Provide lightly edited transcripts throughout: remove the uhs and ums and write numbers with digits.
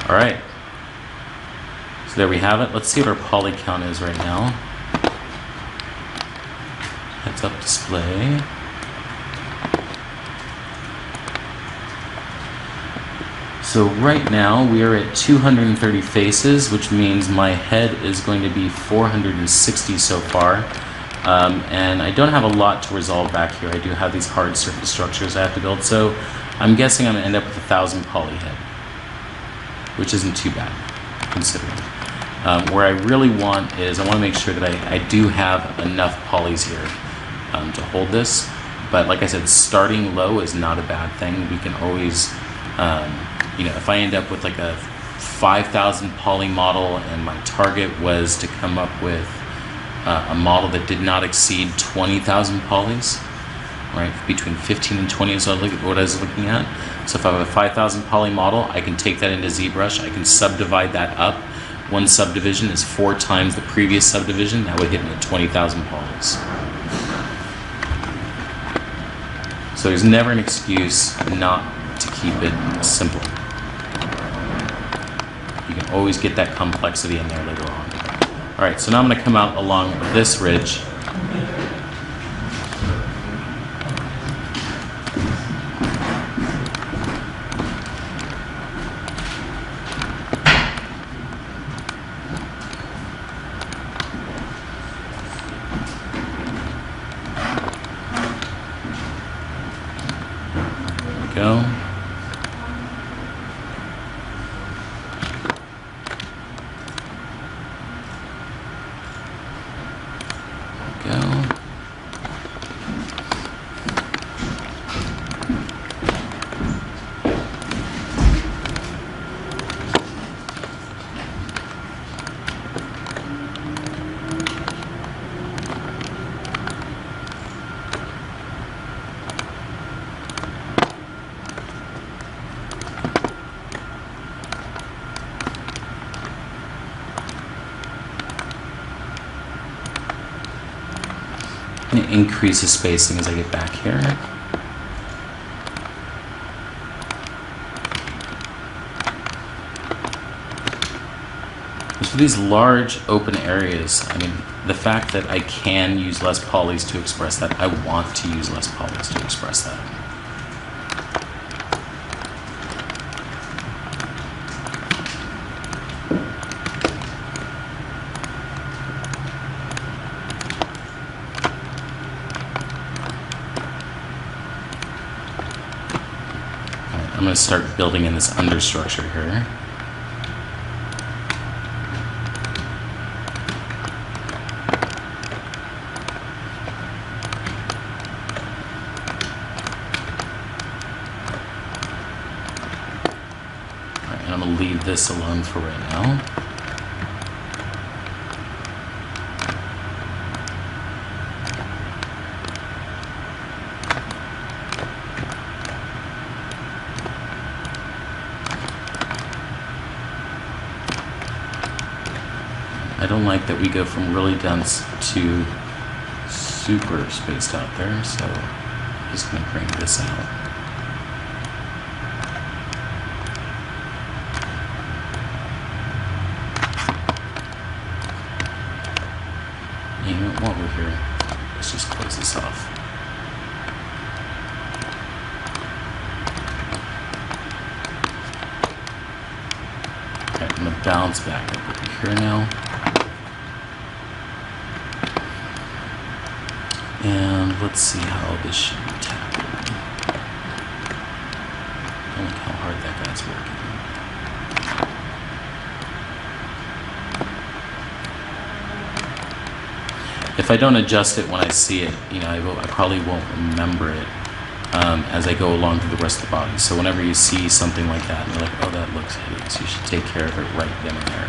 All right. So there we have it. Let's see what our poly count is right now. Heads up display. So right now we are at 230 faces, which means my head is going to be 460 so far. And I don't have a lot to resolve back here. I do have these hard surface structures I have to build. So I'm guessing I'm going to end up with 1,000 poly head, which isn't too bad considering. Where I really want is I want to make sure that I do have enough polys here to hold this. But like I said, starting low is not a bad thing. We can always, if I end up with like a 5,000 poly model and my target was to come up with a model that did not exceed 20,000 polys, right? Between 15 and 20 is what I was looking at. So if I have a 5,000 poly model, I can take that into ZBrush. I can subdivide that up. One subdivision is 4 times the previous subdivision. That would hit me at 20,000 polys. So there's never an excuse not to keep it simple. You can always get that complexity in there later on. All right, so now I'm going to come out along this ridge. There we go. Increase the spacing as I get back here. For these large open areas, I mean, the fact that I can use less polys to express that, I want to use less polys to express that. I'm going to start building in this understructure here. All right, and I'm going to leave this alone for right now. I don't like that we go from really dense to super spaced out there, so I'm just going to bring this out. You know, while we're here, let's just close this off. Okay, I'm going to bounce back up over here now. And let's see how this should be tackled. Look how hard that guy's working. If I don't adjust it when I see it, I probably won't remember it as I go along through the rest of the body. So whenever you see something like that, and you're like, oh, that looks hideous, you should take care of it right then and there.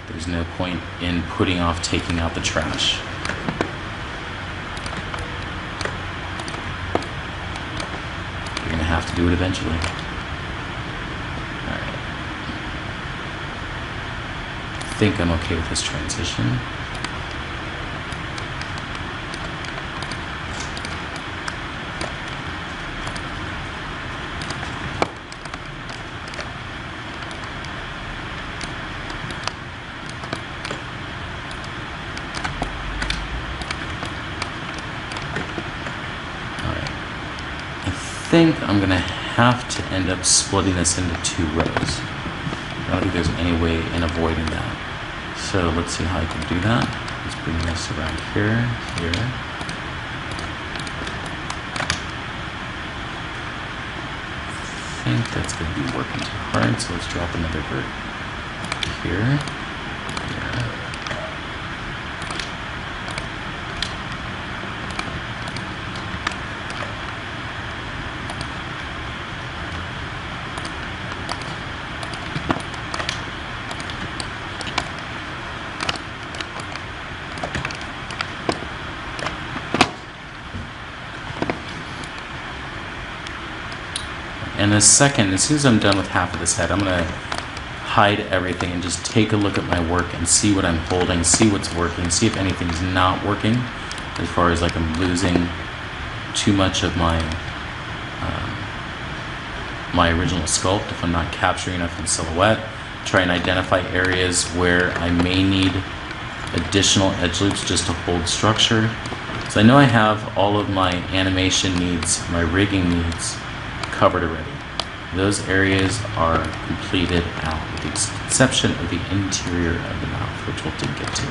There's no point in putting off taking out the trash. Have to do it eventually. All right. I think I'm okay with this transition. think I'm gonna have to end up splitting this into 2 rows. I don't think there's any way in avoiding that. So let's see how I can do that. Let's bring this around here, here. I think that's going to be working too hard, so let's drop another vert here, here. And as soon as I'm done with half of this head, I'm going to hide everything and just take a look at my work and see what I'm holding, see what's working, see if anything's not working, as far as like I'm losing too much of my my original sculpt, if I'm not capturing enough in silhouette. Try and identify areas where I may need additional edge loops just to hold structure. So I know I have all of my animation needs, my rigging needs covered already. Those areas are completed out with the exception of the interior of the mouth, which we'll get to.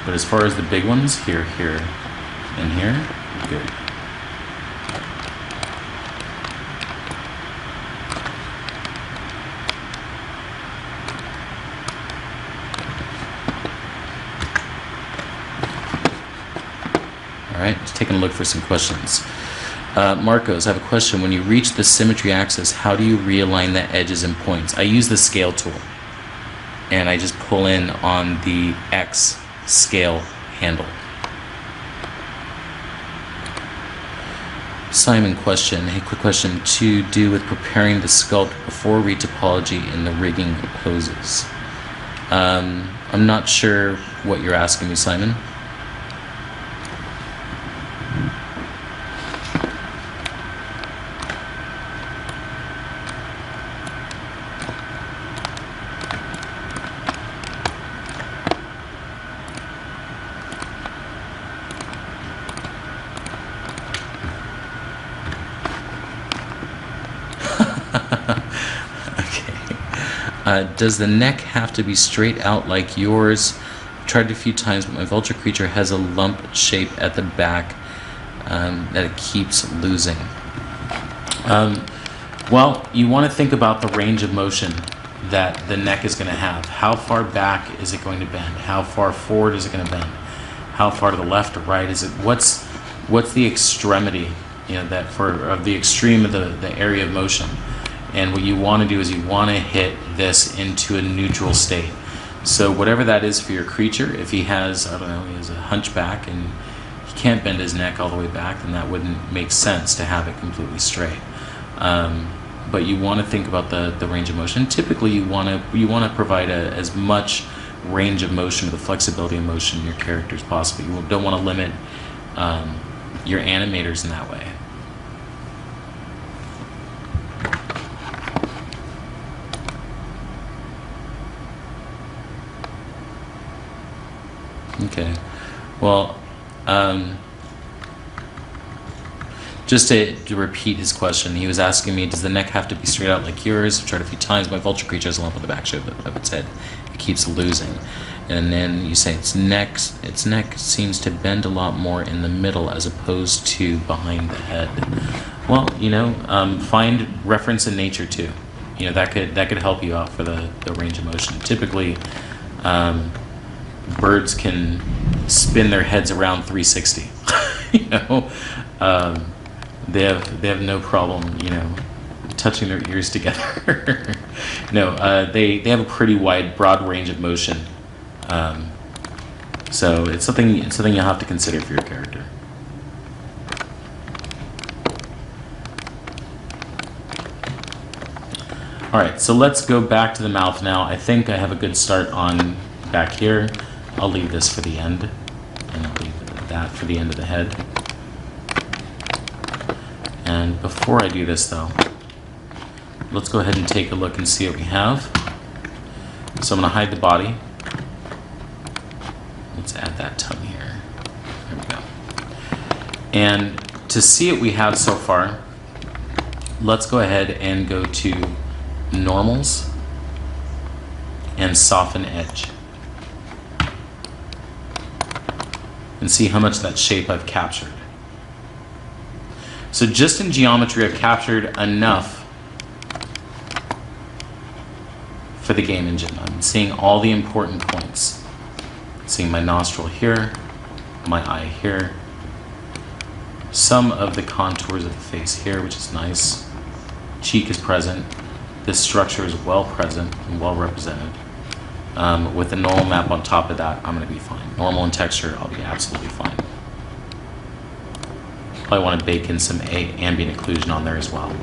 But as far as the big ones, here, here, and here, good. All right, just taking a look for some questions. Marcos, I have a question. When you reach the symmetry axis, how do you realign the edges and points? I use the scale tool, and I just pull in on the X scale handle. Simon, question. Hey, quick question to do with preparing the sculpt before retopology in the rigging poses. I'm not sure what you're asking me, Simon. Does the neck have to be straight out like yours? I've tried it a few times, but my vulture creature has a lump shape at the back that it keeps losing. Well, you want to think about the range of motion that the neck is going to have. How far back is it going to bend? How far forward is it going to bend? How far to the left or right is it? What's the extremity, that of the extreme of the area of motion? And what you want to do is you want to hit this into a neutral state. So whatever that is for your creature, if he has, I don't know, he has a hunchback and he can't bend his neck all the way back, then that wouldn't make sense to have it completely straight. But you want to think about the range of motion. Typically, you want to provide as much range of motion or the flexibility of motion in your character as possible. You don't want to limit your animators in that way. Okay, well, just to repeat his question, he was asking me, does the neck have to be straight out like yours? I've tried a few times. My vulture creature has a lump on the back of its head. It keeps losing. And then you say its neck seems to bend a lot more in the middle as opposed to behind the head. Well, find reference in nature too. That could help you out for the range of motion. Typically, birds can spin their heads around 360. They have no problem, touching their ears together. No, they have a pretty broad range of motion. So it's something you'll have to consider for your character. All right, so let's go back to the mouth now. I think I have a good start on back here. I'll leave this for the end, and I'll leave that for the end of the head. And before I do this though, let's go ahead and take a look and see what we have. So I'm going to hide the body. Let's add that tongue here. There we go. And to see what we have so far, let's go ahead and go to normals and soften edge. And see how much of that shape I've captured. So just in geometry, I've captured enough for the game engine. I'm seeing all the important points. Seeing my nostril here, my eye here, some of the contours of the face here, which is nice. Cheek is present. This structure is well present and well represented. With the normal map on top of that, I'm going to be fine. Normal and texture, I'll be absolutely fine. Probably want to bake in some ambient occlusion on there as well.